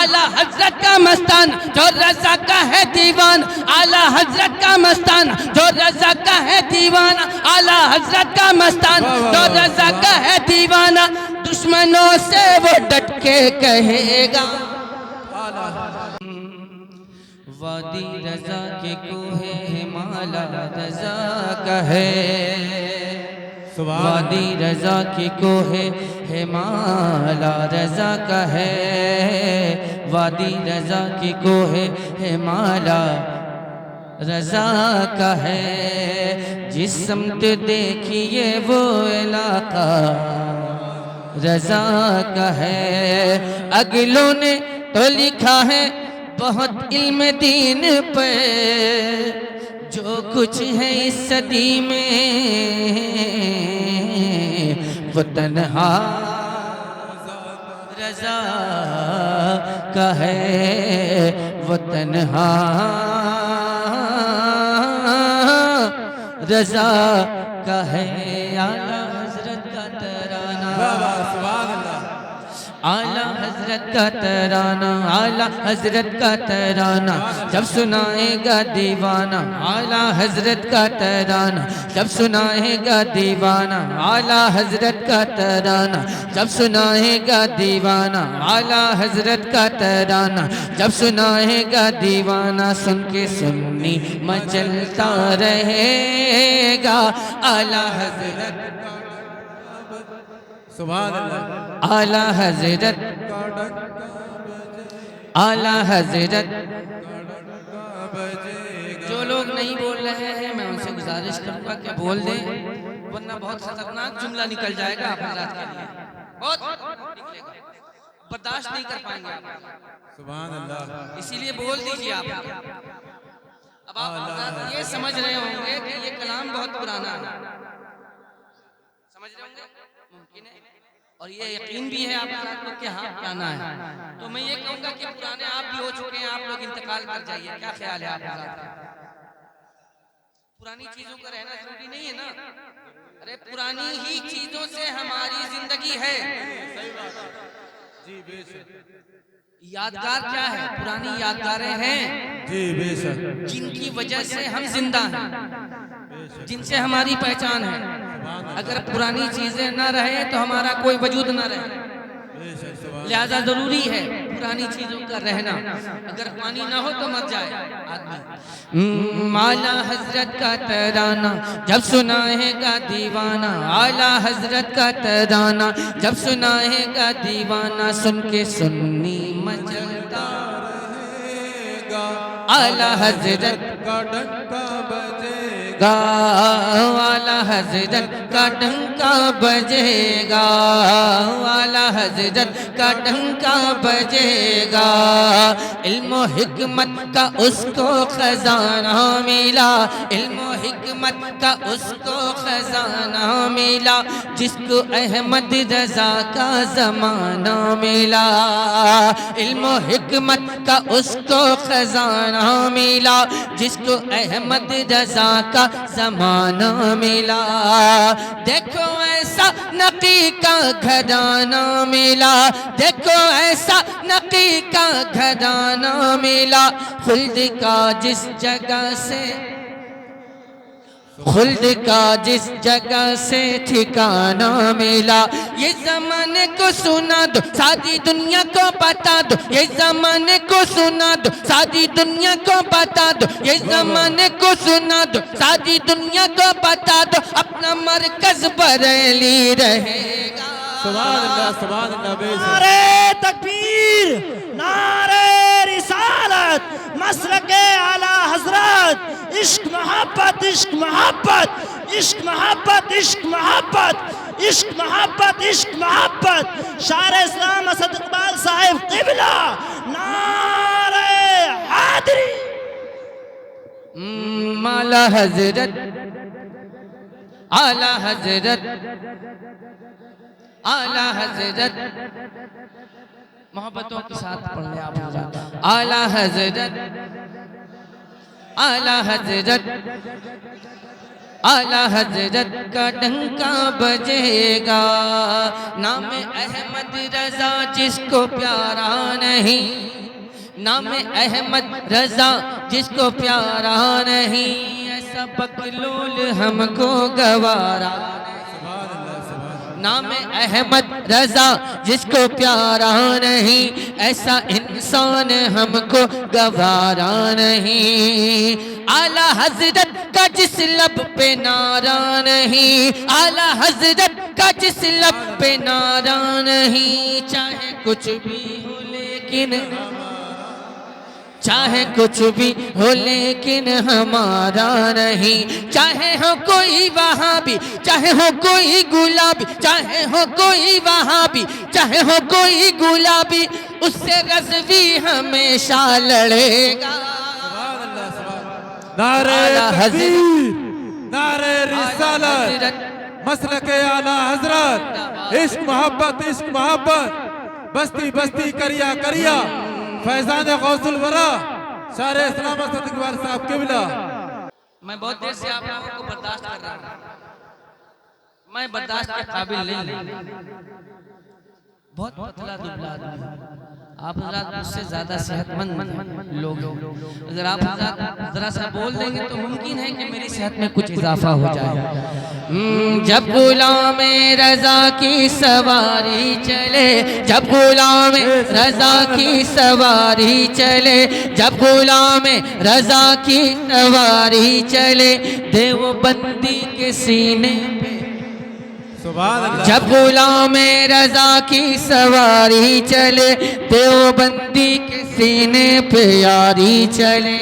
आला हजरत का मस्तान जो रजा का है दीवान, आला हजरत का मस्तान जो रजा का है दीवाना, आला हजरत का मस्तान जो रजा का है दीवाना। दुश्मनों से वो डट के कहेगा वादी रजा के कोहे हिमाला रजा का है, वादी रजा की कोहे हिमाला रजा का है, वादी रजा की कोहे हिमाला रजा का है। जिस समत देखिए वो इलाका रजा का है। अगलों ने तो लिखा है बहुत इल्म दीन पर, जो कुछ है इस सदी में वो तन्हा रजा का है, वो तन्हा रजा का है। आला हजरत का तराना, आला हजरत का तराना, आला हजरत का तराना जब सुनाएगा दीवाना, आला हजरत का तराना जब सुनाएगा दीवाना, आला हजरत का तराना जब सुनाएगा दीवाना, आला हजरत का तराना जब सुनाएगा दीवाना। सुन के सुन्नी मचलता रहेगा आला हजरत, सुभान अल्लाह। आला हजरत, आला हजरत। जो लोग नहीं बोल रहे हैं मैं उनसे गुजारिश करूंगा कि बोल दें, वरना बहुत खतरनाक जुमला निकल जाएगा आप हज़रात के लिए, बहुत निकलेगा, बर्दाश्त नहीं कर पाएंगे आप। सुभान अल्लाह। इसीलिए बोल दीजिए आप। अब आप हज़रात ये समझ रहे होंगे कि ये कलाम बहुत पुराना है, समझ रहे होंगे, मुमकिन है, और ये यकीन भी है आप लोग कि हाँ पुराना है। तो मैं ये कहूँगा कि पुराने आप भी हो चुके हैं, आप लोग इंतकाल कर जाइए। क्या ख्याल है आप हज़रात? पुरानी चीजों का रहना जरूरी नहीं है ना। अरे पुरानी ही चीजों से हमारी जिंदगी है। जी बेशक। यादगार क्या है? पुरानी यादगारें हैं जी बेशक, जिनकी वजह से हम जिंदा हैं, जिनसे हमारी पहचान है। अगर पुरानी चीजें न रहे तो हमारा कोई वजूद न रहे। लिहाजा जरूरी है पुरानी चीजों का रहना। अगर पानी ना हो तो मर जाए आदमी। आला हजरत का तराना जब सुनाएगा दीवाना, आला हजरत का तराना जब सुनाएगा दीवाना। सुन के सुन्नी मचलता रहेगा, आला हजरत का डंका बजेगा, आला हजरत का डंका बजेगा, आला हजरत का डंका बजेगा। इल्म हिकमत का उसको खजाना मिला, इल्म हिकमत का उसको खजाना मिला, जिसको अहमद रजा का जमाना मिला। इल्म हिकमत का उसको खजाना मिला, जिसको अहमद रजा का जमाना मिला। देखो ऐसा नकी का घराना मिला, देखो ऐसा नकी का घराना मिला। खुल्द का जिस जगह से, खुल्द का जिस जगह से ठिकाना मिला। ये ज़माने को सुना दो, सारी दुनिया को बता दो, ये ज़माने को सुना दो, सारी दुनिया को बता दो, ये ज़माने को सुना दो, सारी दुनिया को बता दो। अपना मरकज बरेली रहेगा। सुभान अल्लाह, सुभान अल्लाह बेशक। नारे तकबीर, नारे रिसालत, मसलके आला हजरत। इश्क मोहब्बत, इश्क मोहब्बत, इश्क मोहब्बत, इश्क मोहब्बत, इश्क मोहब्बत, इश्क मोहब्बत। शार इस्लाम असद इकबाल साहिब क़िबला। नारे हैदरी। आला हजरत, आला हजरत, आला हजरत। मोहब्बतों के साथ पढ़ ले आप। आला हजरत, आला हजरत, आला हजरत का डंका बजेगा, नाम अहमद रजा जिसको प्यारा नहीं, नाम अहमद रजा जिसको प्यारा नहीं, ऐसा बकलोल हमको गवारा। नाम अहमद रजा जिसको प्यारा नहीं, ऐसा इंसान हमको गवारा नहीं। आला हजरत का जिस लब पे नारा नहीं, आला हजरत का जिस लब पे नारा नहीं, चाहे कुछ भी हो लेकिन, चाहे कुछ भी हो लेकिन हमारा नहीं। चाहे हो कोई वहाबी, चाहे हो कोई गुलाबी, चाहे हो कोई वहाबी, चाहे हो कोई गुलाबी, उससे रज़वी हमेशा लड़ेगा। नारे तकबीर, नारे रिसालत, मसलके आला हजरत, इश्क मोहब्बत, इश्क मोहब्बत, बस्ती बस्ती करिया करिया, फैजान गौसुल वरा, सारे इस्लामत इकबाल साहब किबला। मैं बहुत देर से आप लोगों को बर्दाश्त कर रहा हूँ, मैं बर्दाश्त के काबिल नहीं। बहुत पतला दुबला आदमी, आप मुझसे ज्यादा सेहतमंद लोग, अगर आप जरा सा बोल देंगे तो मुमकिन है कि मेरी सेहत में कुछ इजाफा हो जाए। जब गुलाम रजा की सवारी चले, जब गुलाम रजा की सवारी चले, जब गुलाम रजा की सवारी चले, देवबंदी के सीने पे, जब गुलाम रजा की सवारी चले, देवबंदी के सीने पे यारी चले,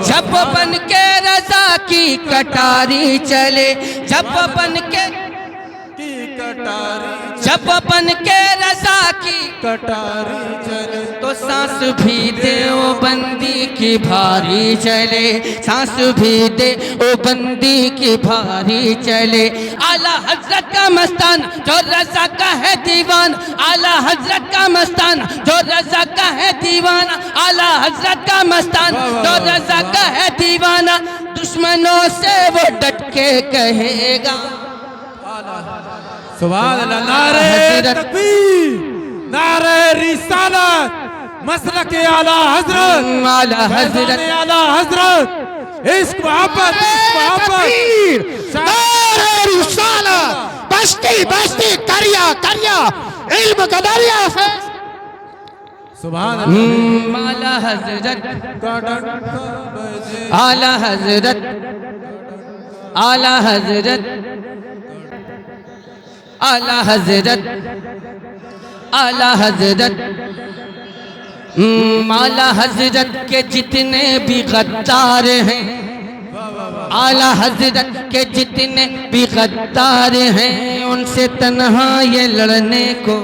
जब बन के रजा की कटारी चले, जब बन के कटारी, जब बन के रजा की कटारी चले, तो सांस भी देवबंदी की भारी चले, सांस भी देवबंदी की भारी चले। आला हजरत का मस्तान जो रजा का है दीवान, आला हजरत का मस्तान जो रजा का है दीवाना, आला हजरत का मस्तान जो रजा का है दीवाना, दुश्मनों से वो डट के कहेगा। सुभान अल्लाह। नारे तकबीर, नारे रिसालत, मसलके आला हजरत, आला हजरत, आला हजरत, इश्क मोहब्बत, इश्क मोहब्बत, नारे रिसालत, बस्ती बस्ती करिया करिया, इल्म का दरिया है। सुभान अल्लाह। आला हजरत, का डंका बजे, आला हजरत, आला हजरत, आला हजरत, आला हजरत, आला हजरत के जितने भी गद्दार हैं, आला हजरत के जितने भी गद्दार हैं, उनसे तन्हा ये लड़ने को,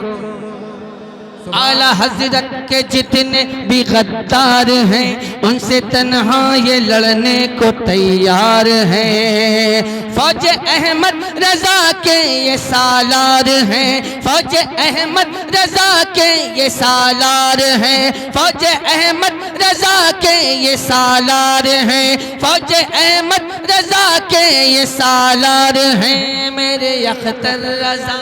आला हजरत के जितने भी गद्दार हैं, उनसे तन्हा ये लड़ने को तैयार हैं। फौज अहमद रजा के ये सालार हैं, फौज अहमद रजा के ये सालार हैं, फौज अहमद रजा के ये सालार हैं, फौज अहमद रजा के ये सालार हैं। मेरे अख्तर रजा,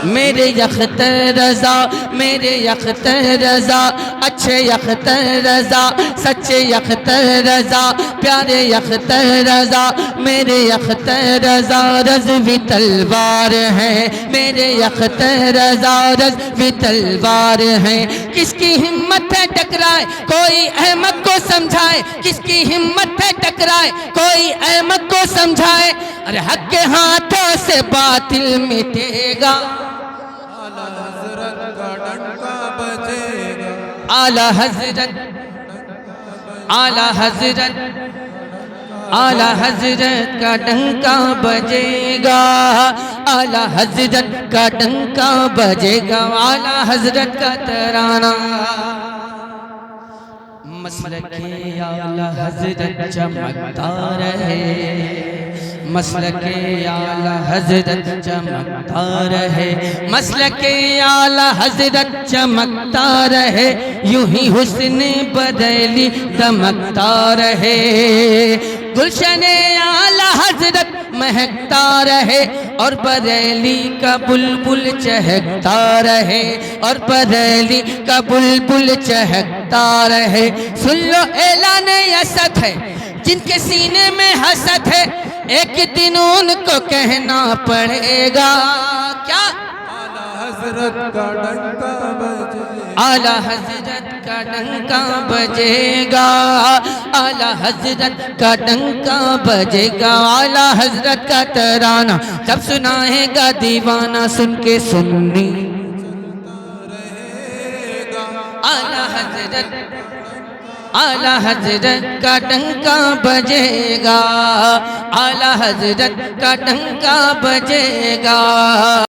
मेरे अख्तर रजा, मेरे अख्तर रजा, अच्छे अख्तर रजा, सच्चे अख्तर रजा, प्यारे अख्तर रजा, मेरे अख्तर रजा रज़वी तलवार है, मेरे अख्तर रजा रज़वी तलवार है। किसकी हिम्मत है टकराए कोई अहमद को समझाए, किसकी हिम्मत है टकराए कोई अहमद को समझाए, अरे हक के हाथों से बातिल मिटेगा। आला हजरत का डंका बजेगा, आला हजरत, आला हजरत, आला हजरत का डंका बजेगा, आला हजरत का डंका बजेगा, आला हजरत का तराना। मसलके आला हजरत चमकता रहे, मसलके आला हजरत चमकता रहे, मसलके आला हजरत चमकता रहे, यूं ही हुस्न बदली दमकता रहे। गुलशने आला हजरत महकता रहे और बरेली का बुलबुल चहकता रहे और बरेली का बुलबुल चहकता रहे। सुन लो ऐलान असद है जिनके सीने में हसद है, एक दिन उनको कहना पड़ेगा क्या? हजरत का डंका बजे, आला हजरत का डंका बजेगा, आला हजरत का डंका बजेगा। आला हजरत का तराना जब सुनाएगा दीवाना सुन के सुन्नी आला हजरत, आला हजरत का डंका बजेगा, आला हजरत का डंका बजेगा।